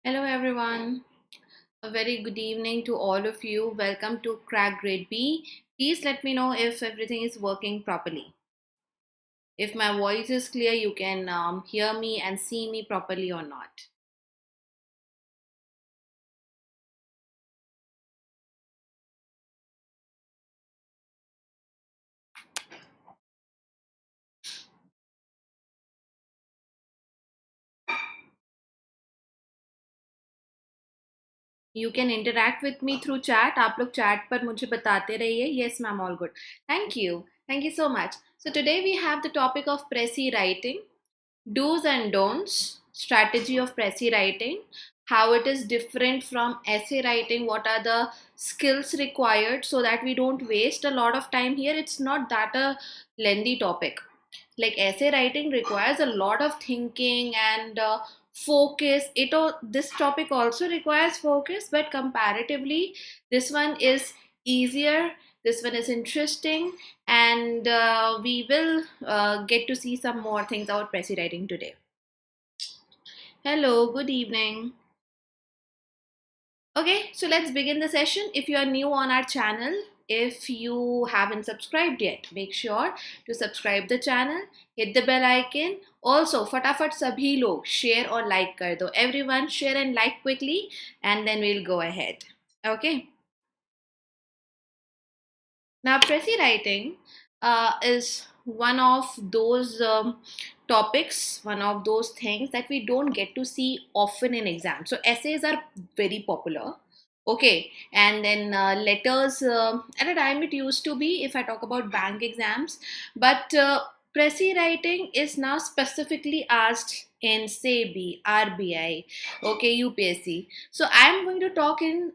Hello everyone. A very good evening to all of you. Welcome to Crack Grade B. Please let me know if everything is working properly. If my voice is clear, you can hear me and see me properly or not. You can interact with me through chat. आप लोग chat पर मुझे बताते रहिए. Yes, ma'am, all good. Thank you. Thank you so much. So today we have the topic of Precis Writing. Do's and don'ts, strategy of Precis writing, how it is different from essay writing, what are the skills required so that we don't waste a lot of time here. It's not that a lengthy topic. Like essay writing requires a lot of thinking and focus. This topic also requires focus, but comparatively, this one is easier. This one is interesting, and we will get to see some more things about Precis writing today. Hello, good evening. Okay, so let's begin the session. If you are new on our channel, if you haven't subscribed yet, make sure to subscribe the channel, hit the bell icon. Also, फटाफट सभी लोग share और like कर दो. Everyone share and like quickly, and then we'll go ahead. Okay. Now, Precis writing is one of those topics, one of those things that we don't get to see often in exams. So essays are very popular. Okay, and then letters, at a time it used to be, if I talk about bank exams, but Precis writing is now specifically asked in SEBI, RBI, okay, UPSC. So I'm going to talk in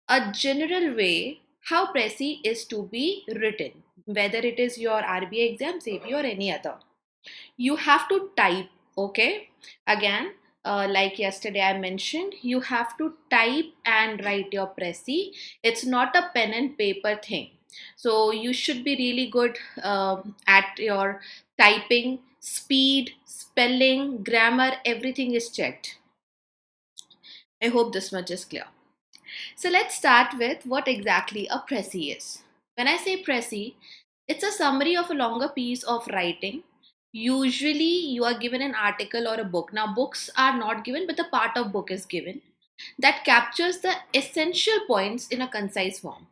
a general way how Precis is to be written, whether it is your RBI exam, SEBI, or any other. You have to type, okay? Again, like yesterday I mentioned, you have to type and write your Precis. It's not a pen and paper thing. So you should be really good at your typing, speed, spelling, grammar, everything is checked. I hope this much is clear. So let's start with what exactly a Precis is. When I say Precis, it's a summary of a longer piece of writing. Usually you are given an article or a book. Now books are not given, but the part of book is given that captures the essential points in a concise form.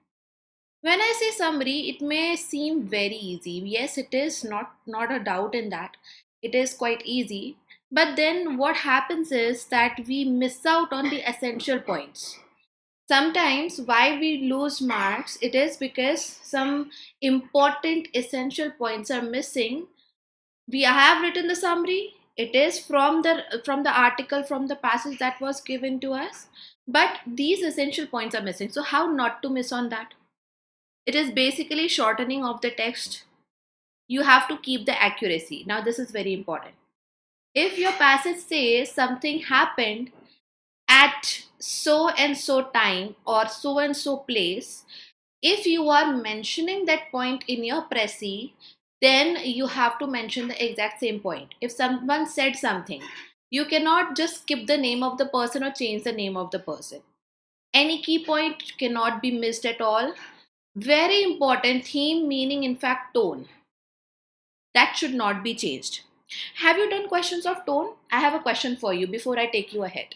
When I say summary, it may seem very easy. Yes, it is not a doubt in that. It is quite easy. But then what happens is that we miss out on the essential points. Sometimes why we lose marks, it is because some important essential points are missing. We have written the summary. It is from the article, from the passage that was given to us, but these essential points are missing. So how not to miss on that? It is basically shortening of the text. You have to keep the accuracy. Now this is very important. If your passage says something happened at so and so time or so and so place, if you are mentioning that point in your Precis, then you have to mention the exact same point. If someone said something, you cannot just skip the name of the person or change the name of the person. Any key point cannot be missed at all. Very important theme, meaning, in fact, tone. That should not be changed. Have you done questions of tone? I have a question for you before I take you ahead.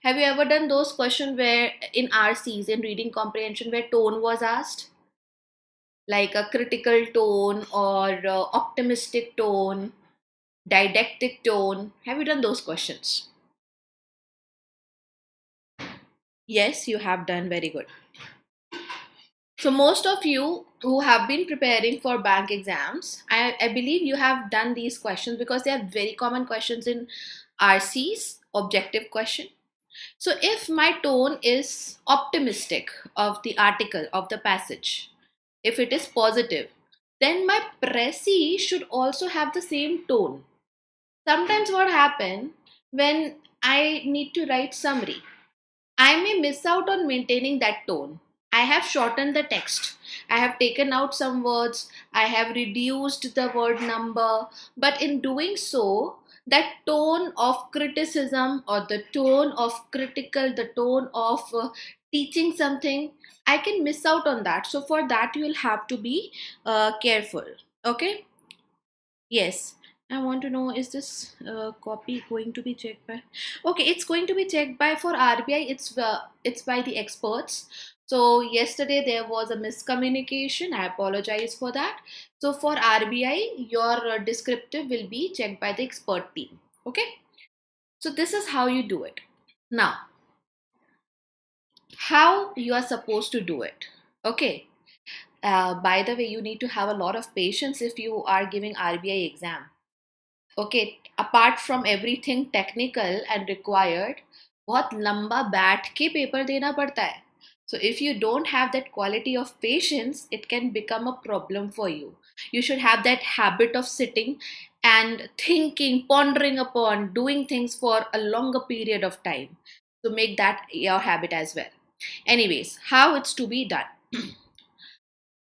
Have you ever done those questions where in RCs, in reading comprehension, where tone was asked? Like a critical tone or optimistic tone, didactic tone. Have you done those questions? Yes, you have done. Very good. So most of you who have been preparing for bank exams, I believe you have done these questions because they are very common questions in RCs, objective question. So if my tone is optimistic of the article, of the passage, if it is positive, then my Precis should also have the same tone. Sometimes what happens when I need to write summary, I may miss out on maintaining that tone. I have shortened the text. I have taken out some words. I have reduced the word number. But in doing so, that tone of criticism or the tone of critical, the tone of teaching something, I can miss out on that. So for that, you will have to be careful. Okay. Yes. I want to know, is this copy going to be checked by? Okay, it's going to be checked by, for RBI. It's by the experts. So yesterday there was a miscommunication. I apologize for that. So for RBI, your descriptive will be checked by the expert team. Okay. So this is how you do it. Now, how you are supposed to do it. Okay. By the way, you need to have a lot of patience if you are giving RBI exam. Okay, apart from everything technical and required, बहुत लंबा बैठ के paper देना पड़ता है. So if you don't have that quality of patience, it can become a problem for you. You should have that habit of sitting and thinking, pondering upon, doing things for a longer period of time. So make that your habit as well. Anyways, how it's to be done.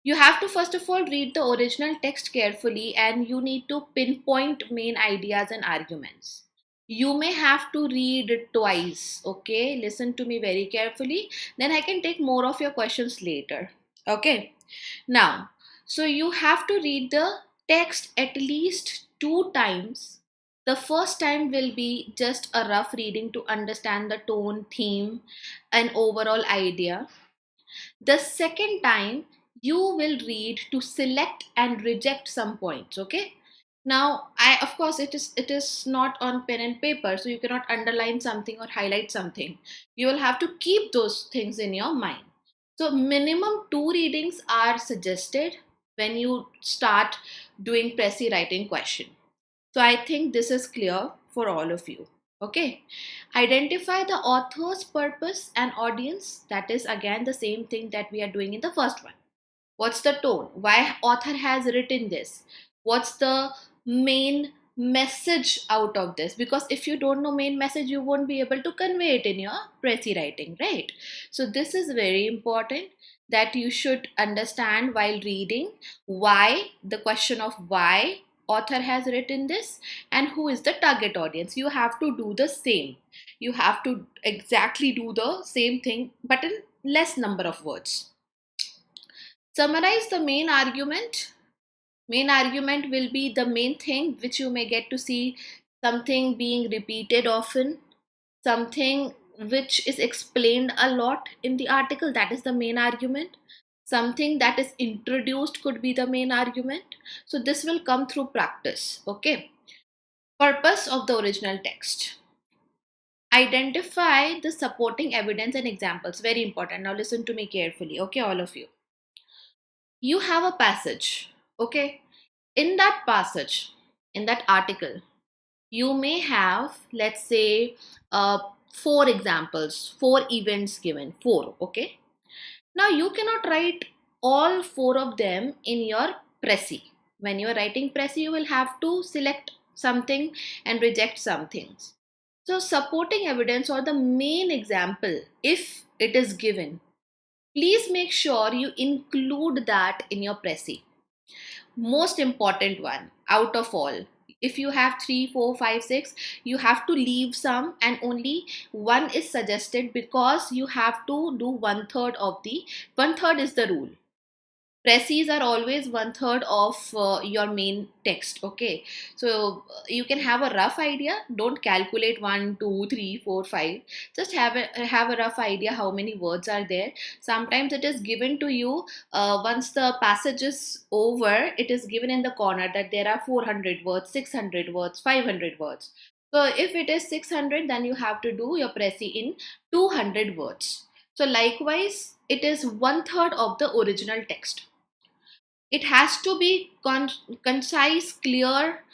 You have to first of all read the original text carefully, and you need to pinpoint main ideas and arguments. You may have to read it twice. Okay, listen to me very carefully. Then I can take more of your questions later. Okay, now, so you have to read the text at least 2 times. The first time will be just a rough reading to understand the tone, theme, and overall idea. The second time, you will read to select and reject some points. Okay. Now, I of course it is not on pen and paper, so you cannot underline something or highlight something. You will have to keep those things in your mind. So minimum 2 readings are suggested when you start doing Precis writing question. So I think this is clear for all of you. Okay. Identify the author's purpose and audience. That is again the same thing that we are doing in the first one. What's the tone? Why author has written this? What's the main message out of this? Because if you don't know main message, you won't be able to convey it in your Precis writing, right? So this is very important, that you should understand while reading why, the question of why author has written this, and who is the target audience. You have to do the same. You have to exactly do the same thing, but in less number of words. Summarize the main argument. Main argument will be the main thing which you may get to see, something being repeated often, something which is explained a lot in the article. That is the main argument. Something that is introduced could be the main argument. So this will come through practice. Okay. Purpose of the original text. Identify the supporting evidence and examples. Very important. Now listen to me carefully. Okay, all of you. You have a passage. Okay. In that passage, in that article, you may have, let's say, 4 examples, 4 events given. 4. Okay. Now you cannot write all 4 of them in your Precis. When you are writing Precis, you will have to select something and reject some things. So supporting evidence or the main example, if it is given, please make sure you include that in your Precis. Most important one out of all. If you have 3, 4, 5, 6, you have to leave some, and only one is suggested, because you have to do 1/3 of the 1/3 is the rule. Precis are always 1/3 of your main text. Okay, so you can have a rough idea. Don't calculate 1, 2, 3, 4, 5. Just have a rough idea how many words are there. Sometimes it is given to you once the passage is over. It is given in the corner that there are 400 words, 600 words, 500 words. So if it is 600, then you have to do your Precis in 200 words. So likewise, it is 1/3 of the original text. It has to be concise, clear,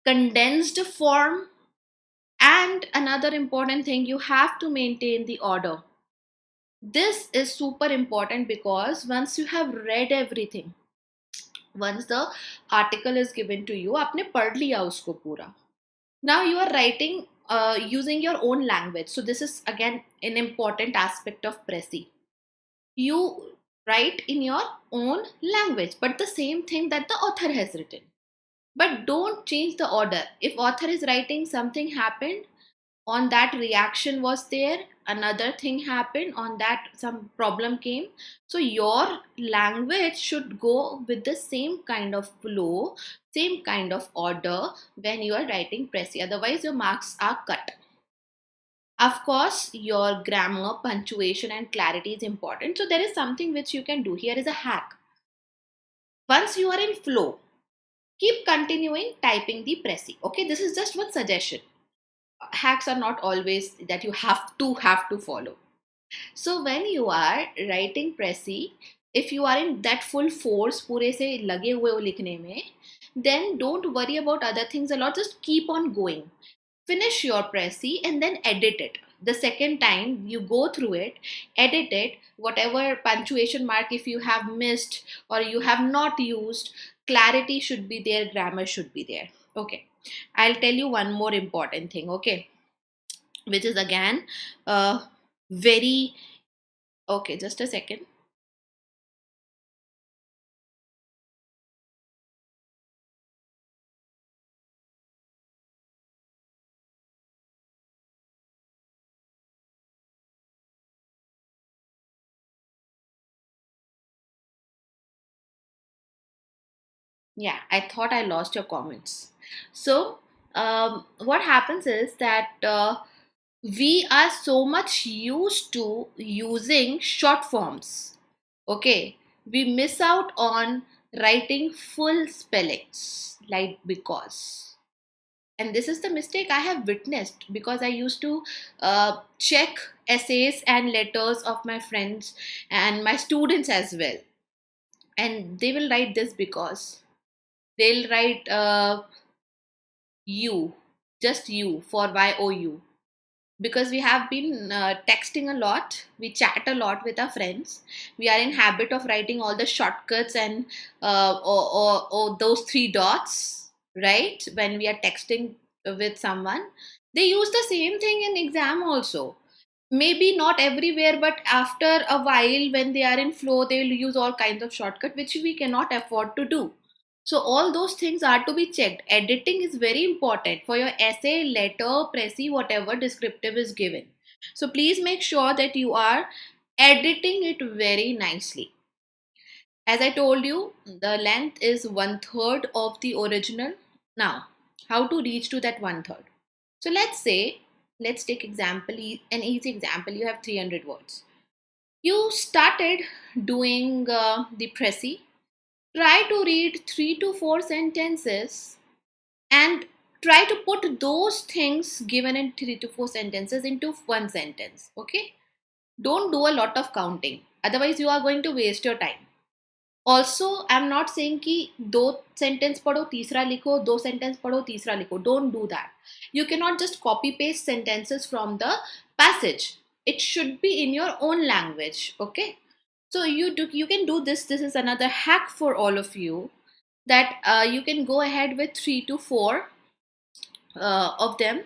condensed form. And another important thing, you have to maintain the order. This is super important, because once you have read everything, once the article is given to you, आपने पढ़ लिया उसको पूरा. Now you are writing using your own language. So this is again an important aspect of Precis. You write in your own language, but the same thing that the author has written. but don't change the order. If author is writing something happened, on that reaction was there, another thing happened, on that some problem came, so your language should go with the same kind of flow, same kind of order when you are writing Prezi, otherwise your marks are cut. Of course, your grammar, punctuation and clarity is important, so there is something which you can do. Here is a hack. Once you are in flow, keep continuing typing the Prezi. Okay, this is just one suggestion. Hacks are not always that you have to follow. So when you are writing Prezi, if you are in that full force, पूरे से लगे हुए हो लिखने में, then don't worry about other things a lot. Just keep on going. Finish your Prezi and then edit it. The second time you go through it, edit it, whatever punctuation mark if you have missed or you have not used, clarity should be there, grammar should be there. Okay, I'll tell you one more important thing, okay, which is again very okay, just a second. Yeah, I thought I lost your comments. So what happens is that we are so much used to using short forms. Okay, we miss out on writing full spellings like because. And this is the mistake I have witnessed because I used to check essays and letters of my friends and my students as well. And they will write this because. They'll write you, just you for YOU, because we have been texting a lot, we chat a lot with our friends, we are in habit of writing all the shortcuts and or those three dots, right? When we are texting with someone, they use the same thing in exam also. Maybe not everywhere, but after a while when they are in flow, they will use all kinds of shortcut which we cannot afford to do. So all those things are to be checked. Editing is very important for your essay, letter, Prezi, whatever descriptive is given. So please make sure that you are editing it very nicely. As I told you, the length is 1/3 of the original. Now, how to reach to that 1/3? So let's say, let's take an easy example. You have 300 words. You started doing the Prezi. Try to read 3 to 4 sentences and try to put those things given in 3 to 4 sentences into one sentence. Okay? Don't do a lot of counting. Otherwise, you are going to waste your time. Also, I'm not saying कि 2 sentence पढ़ो तीसरा लिखो, 2 sentence पढ़ो तीसरा लिखो. Don't do that. You cannot just copy paste sentences from the passage. It should be in your own language. Okay. So you can do this. This is another hack for all of you, that you can go ahead with 3 to 4 of them,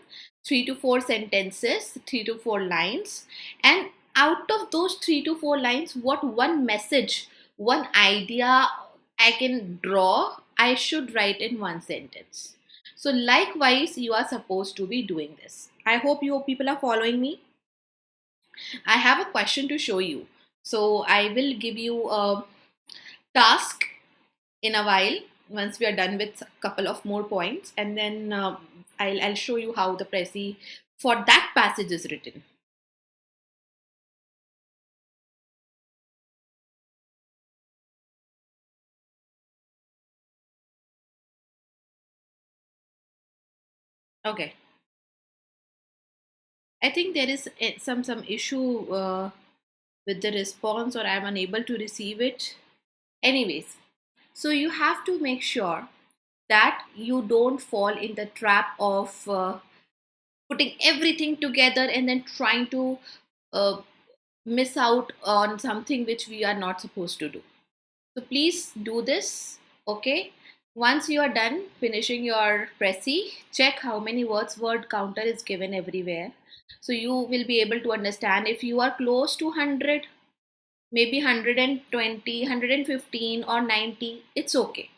3 to 4 sentences, 3 to 4 lines, and out of those 3 to 4 lines, what one message, one idea I can draw, I should write in one sentence. So likewise, you are supposed to be doing this. I hope you people are following me. I have a question to show you. So I will give you a task in a while once we are done with a couple of more points, and then I'll show you how the Prezi for that passage is written. Okay. I think there is some issue with the response, or I'm unable to receive it. Anyways, so you have to make sure that you don't fall in the trap of putting everything together and then trying to uh, miss out on something which we are not supposed to do. So please do this, okay? Once you are done finishing your Prezi, check how many words word counter is given everywhere. So you will be able to understand if you are close to 100, maybe 120, 115 or 90, it's okay.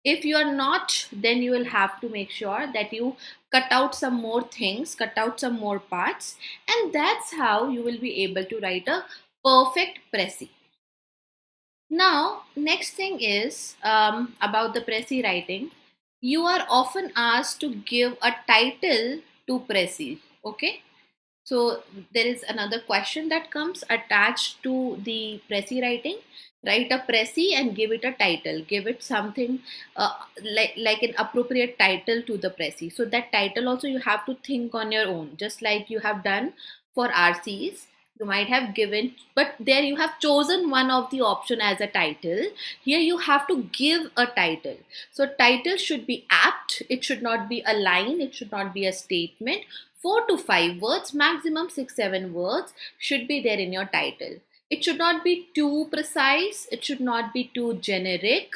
If you are not, then you will have to make sure that you cut out some more things, cut out some more parts, and that's how you will be able to write a perfect Prezi. Now, next thing is about the Prezi writing. You are often asked to give a title to Prezi. Okay, so there is another question that comes attached to the Prezi writing. Write a Prezi and give it a title. Give it something like an appropriate title to the Prezi. So that title also you have to think on your own, just like you have done for RCs. You might have given, but there you have chosen one of the option as a title. Here you have to give a title. So title should be apt. It should not be a line. It should not be a statement. 4 to 5 words, maximum 6-7 words should be there in your title. It should not be too precise, it should not be too generic.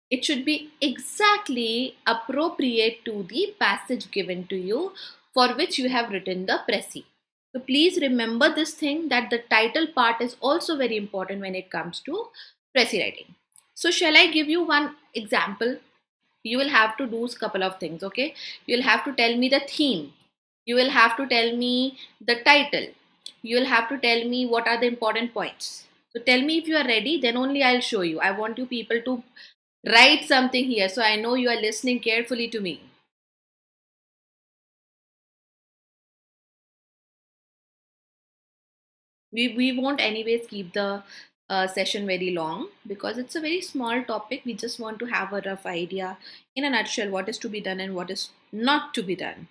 It should be exactly appropriate to the passage given to you for which you have written the Prezi. So please remember this thing, that the title part is also very important when it comes to Prezi writing. So shall I give you one example? You will have to do a couple of things, okay? You will have to tell me the theme. You will have to tell me the title. You will have to tell me what are the important points. So tell me if you are ready, then only I'll show you. I want you people to write something here so I know you are listening carefully to me. We won't anyways keep the session very long because it's a very small topic. We just want to have a rough idea in a nutshell what is to be done and what is not to be done.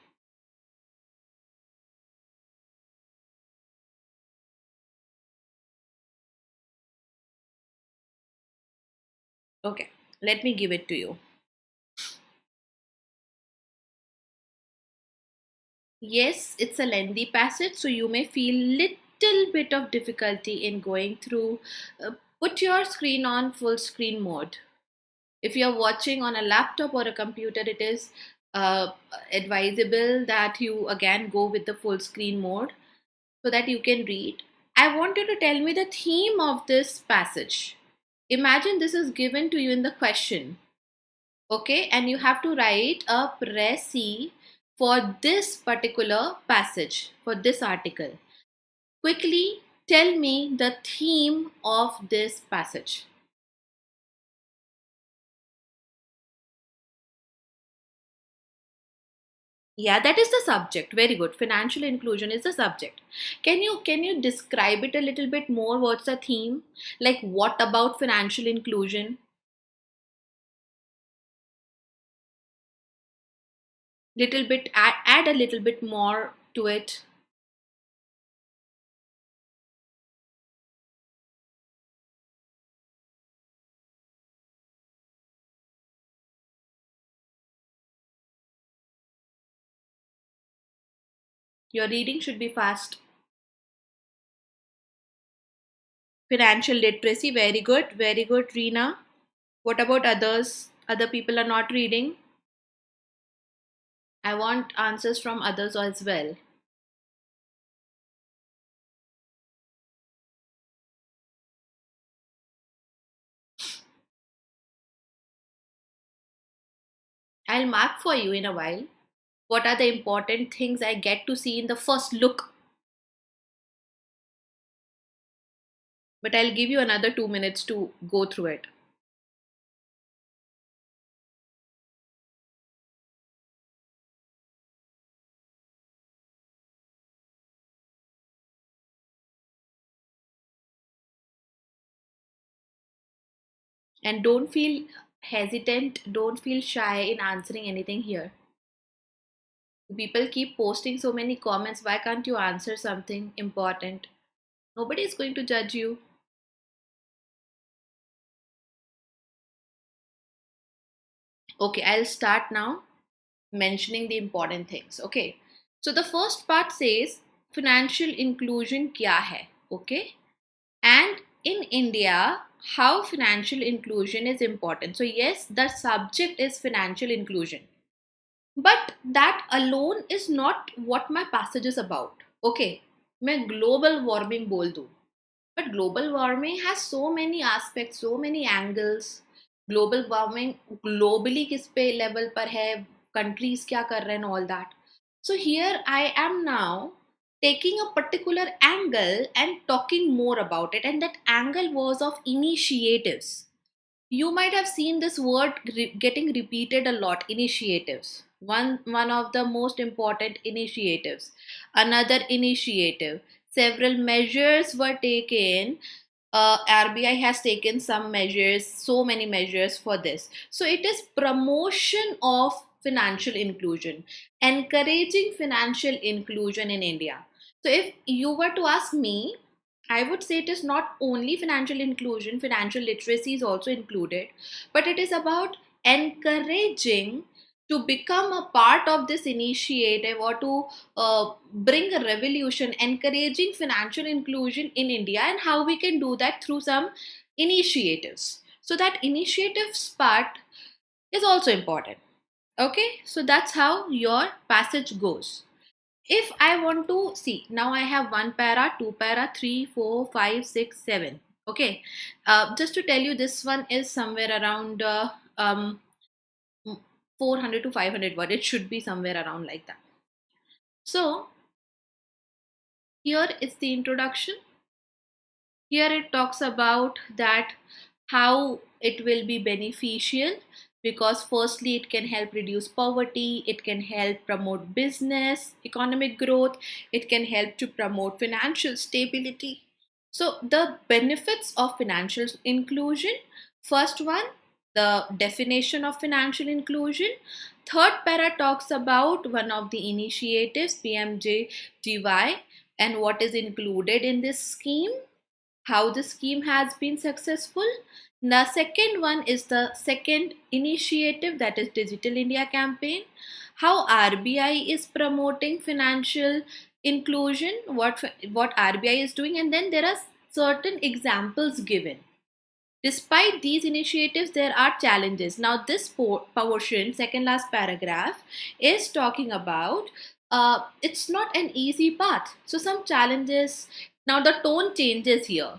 Okay, let me give it to you. Yes, it's a lengthy passage, so you may feel little bit of difficulty in going through. Put your screen on full screen mode. If you're watching on a laptop or a computer, it is advisable that you again go with the full screen mode so that you can read. I want you to tell me the theme of this passage. Imagine this is given to you in the question. Okay, and you have to write a Prezi for this particular passage, for this article. Quickly tell me the theme of this passage. Yeah, that is the subject. Very good. Financial inclusion is the subject. Can you describe it a little bit more? What's the theme? Like what about financial inclusion? Little bit, add a little bit more to it. Your reading should be fast. Financial literacy, very good, very good, Reena. What about others? Other people are not reading. I want answers from others as well. I'll mark for you in a while. What are the important things I get to see in the first look? But I'll give you another 2 minutes to go through it. And don't feel hesitant, don't feel shy in answering anything here. People keep posting so many comments. Why can't you answer something important? Nobody is going to judge you. Okay, I'll start now mentioning the important things. Okay, so the first part says financial inclusion kya hai? Okay, and in India, how financial inclusion is important. So, yes, the subject is financial inclusion, but that alone is not what my passage is about. Okay, मैं global warming बोल दूँ, but global warming has so many aspects, so many angles. Global warming globally किस पे level पर है, countries क्या कर रहे हैं, all that. So here I am now taking a particular angle and talking more about it, and that angle was of initiatives. You might have seen this word getting repeated a lot, initiatives. One of the most important initiatives, another initiative, several measures were taken. RBI has taken some measures, so many measures for this. So it is promotion of financial inclusion, encouraging financial inclusion in India. So if you were to ask me, I would say it is not only financial inclusion, financial literacy is also included, but it is about encouraging to become a part of this initiative, or to bring a revolution, encouraging financial inclusion in India, and how we can do that through some initiatives. So that initiatives part is also important. Okay, so that's how your passage goes. If I want to see, now I have one para, two para, 3, 4, 5, 6, 7. Okay, just to tell you, this one is somewhere around 400 to 500 word. It should be somewhere around like that. So here is the introduction. Here it talks about that how it will be beneficial, because firstly it can help reduce poverty, it can help promote business economic growth, it can help to promote financial stability. So the benefits of financial inclusion, first one, the definition of financial inclusion. Third para talks about one of the initiatives, PMJGY, and what is included in this scheme, how the scheme has been successful. The second one is the second initiative, that is Digital India campaign, how RBI is promoting financial inclusion, what RBI is doing, and then there are certain examples given. Despite these initiatives, there are challenges. Now, this portion, second last paragraph, is talking about it's not an easy path. So, some challenges. Now, the tone changes here.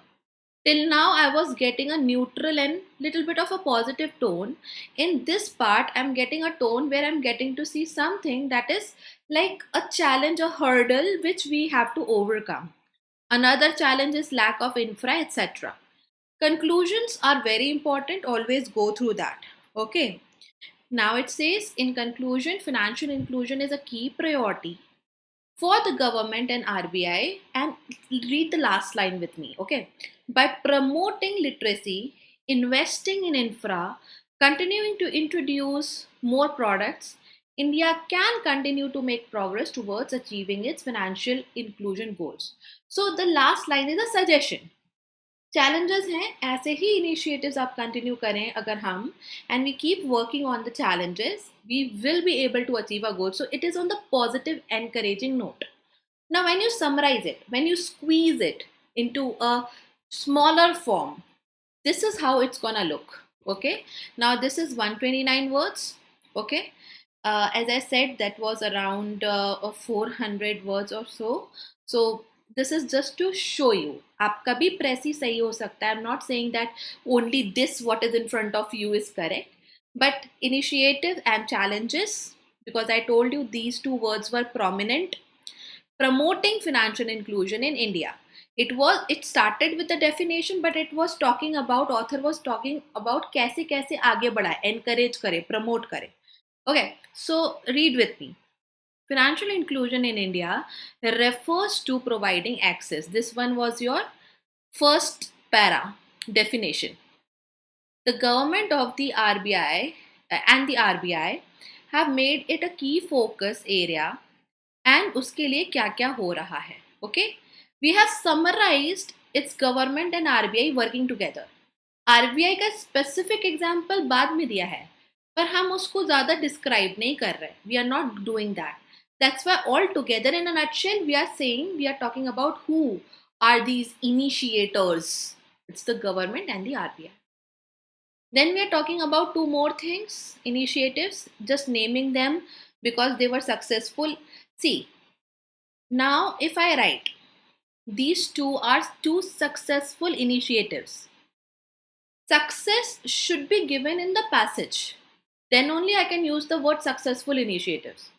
Till now, I was getting a neutral and little bit of a positive tone. In this part, I'm getting a tone where I'm getting to see something that is like a challenge, a hurdle which we have to overcome. Another challenge is lack of infra, etc. Conclusions are very important, always go through that. Okay. Now it says, in conclusion, financial inclusion is a key priority for the government and RBI. And read the last line with me. Okay. By promoting literacy, investing in infra, continuing to introduce more products, India can continue to make progress towards achieving its financial inclusion goals. So the last line is a suggestion. Challenges हैं, ऐसे ही initiatives आप continue करें अगर हम, and we keep working on the challenges, we will be able to achieve our goal. So it is on the positive, encouraging note. Now, when you summarize it, when you squeeze it into a smaller form, this is how it's gonna look. Okay. Now, this is 129 words. Okay. As I said, that was around 400 words or so. So this is just to show you, आपका भी प्रेसी सही हो सकता है. I'm not saying that only this what is in front of you is correct, but initiative and challenges, because I told you these two words were prominent. Promoting financial inclusion in India. It started with the definition, but it was talking about, author was talking about कैसे कैसे आगे बढ़ाए, encourage करे, promote करे. Okay, so read with me. Financial inclusion in India refers to providing access. This one was your first para definition. The government of the RBI and the RBI have made it a key focus area, and उसके लिए क्या क्या हो रहा है. Okay, we have summarized its government and RBI working together. RBI का specific example बाद में दिया है, पर हम उसको ज़्यादा describe नहीं कर रहे. We are not doing that. That's why all together in a nutshell we are saying, we are talking about who are these initiators. It's the government and the RBI. Then we are talking about two more things, initiatives, just naming them because they were successful. See, now if I write, these two are two successful initiatives. Success should be given in the passage. Then only I can use the word successful initiatives.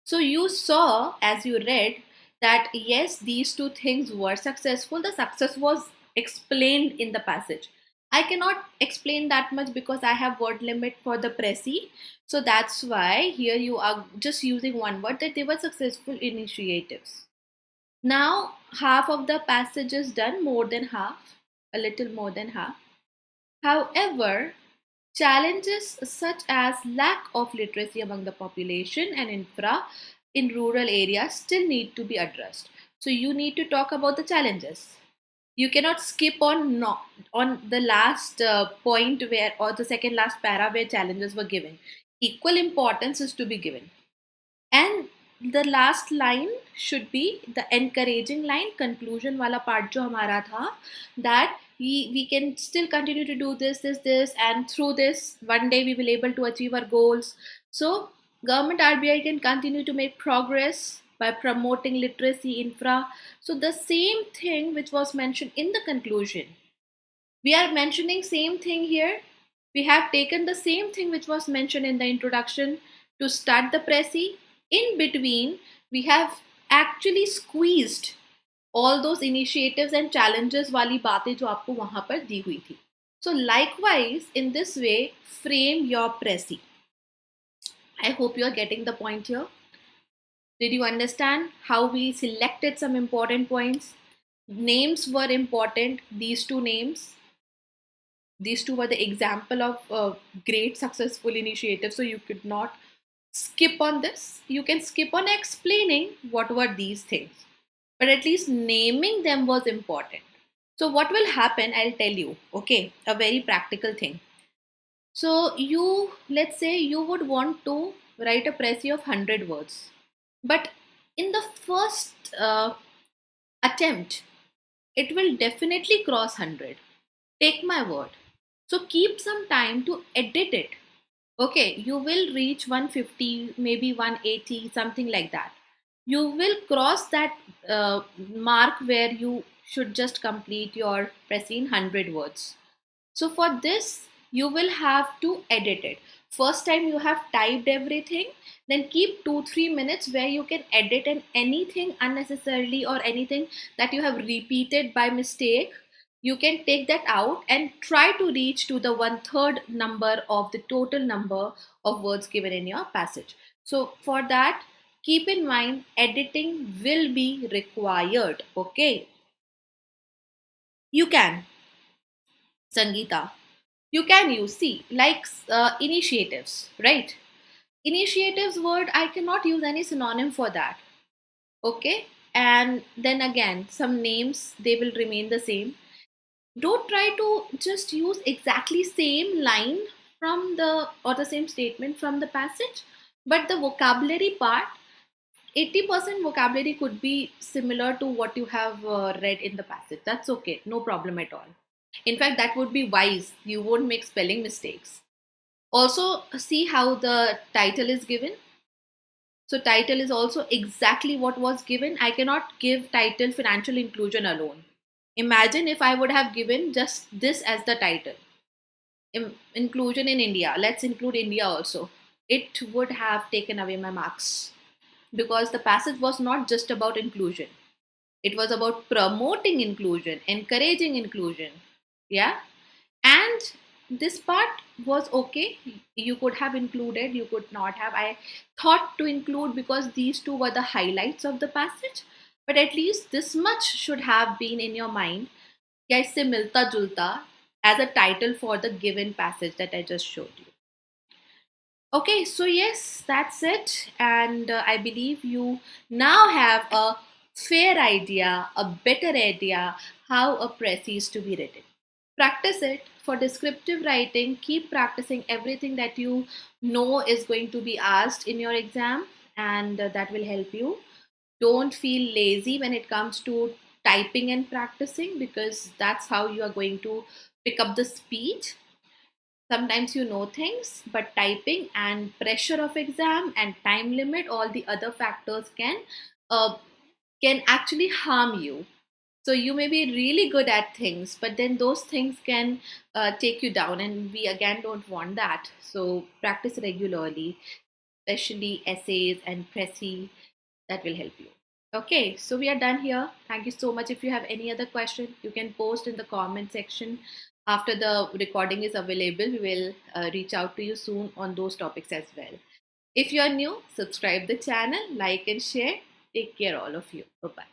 So you saw as you read that yes, these two things were successful. The success was explained in the passage. I cannot explain that much because I have word limit for the Prezi. So that's why here you are just using one word, that they were successful initiatives. Now half of the passage is done, more than half, a little more than half. However, challenges such as lack of literacy among the population and infra in rural areas still need to be addressed. So you need to talk about the challenges. You cannot skip on on the last point where, or the second last para where challenges were given. Equal importance is to be given. And the last line should be the encouraging line, conclusion wala part jo hamara tha, that we can still continue to do this, and through this one day we will able to achieve our goals. So government RBI can continue to make progress by promoting literacy infra. So the same thing which was mentioned in the conclusion, we are mentioning same thing here. We have taken the same thing which was mentioned in the introduction to start the Prezi. In between, we have actually squeezed all those initiatives and challenges वाली बातें जो आपको वहाँ पर दी हुई थी. So likewise, in this way, frame your Prezi. I hope you are getting the point here. Did you understand how we selected some important points? Names were important, these two names. These two were the example of great successful initiatives. So you could not skip on this. You can skip on explaining what were these things, but at least naming them was important. So what will happen, I'll tell you. Okay, a very practical thing. So you, let's say you would want to write a Prezi of 100 words, but in the first attempt, it will definitely cross 100. Take my word. So keep some time to edit it. Okay, you will reach 150, maybe 180, something like that. You will cross that mark where you should just complete your Prezi in 100 words. So for this, you will have to edit it. First time you have typed everything, then keep 2-3 minutes where you can edit, and anything unnecessarily or anything that you have repeated by mistake, you can take that out and try to reach to the 1/3 number of the total number of words given in your passage. So for that, keep in mind editing will be required. Okay, you can, Sangeeta, you can use, see, like initiatives, right? Initiatives word, I cannot use any synonym for that. Okay, and then again some names, they will remain the same. Don't try to just use exactly same line from the, or the same statement from the passage, but the vocabulary part, 80% vocabulary could be similar to what you have read in the passage. That's okay, no problem at all. In fact, that would be wise. You won't make spelling mistakes. Also, see how the title is given. So title is also exactly what was given. I cannot give title financial inclusion alone. Imagine if I would have given just this as the title. Inclusion in India. Let's include India also. It would have taken away my marks, because the passage was not just about inclusion. It was about promoting inclusion, encouraging inclusion. Yeah. And this part was okay. You could have included, you could not have. I thought to include because these two were the highlights of the passage, but at least this much should have been in your mind. Kaise milta julta, as a title for the given passage that I just showed you. Okay, so yes, that's it. And I believe you now have a fair idea, a better idea how a Prezi is to be written. Practice it. For descriptive writing, keep practicing everything that you know is going to be asked in your exam, and that will help you. Don't feel lazy when it comes to typing and practicing, because that's how you are going to pick up the speed. Sometimes you know things, but typing and pressure of exam and time limit, all the other factors uh, can actually harm you. So you may be really good at things, but then those things can take you down, and we again don't want that. So practice regularly, especially essays and Prezi. That will help you. Okay, so we are done here. Thank you so much. If you have any other question, you can post in the comment section. After the recording is available, we will reach out to you soon on those topics as well. If you are new, subscribe the channel, like and share. Take care all of you. Bye-bye.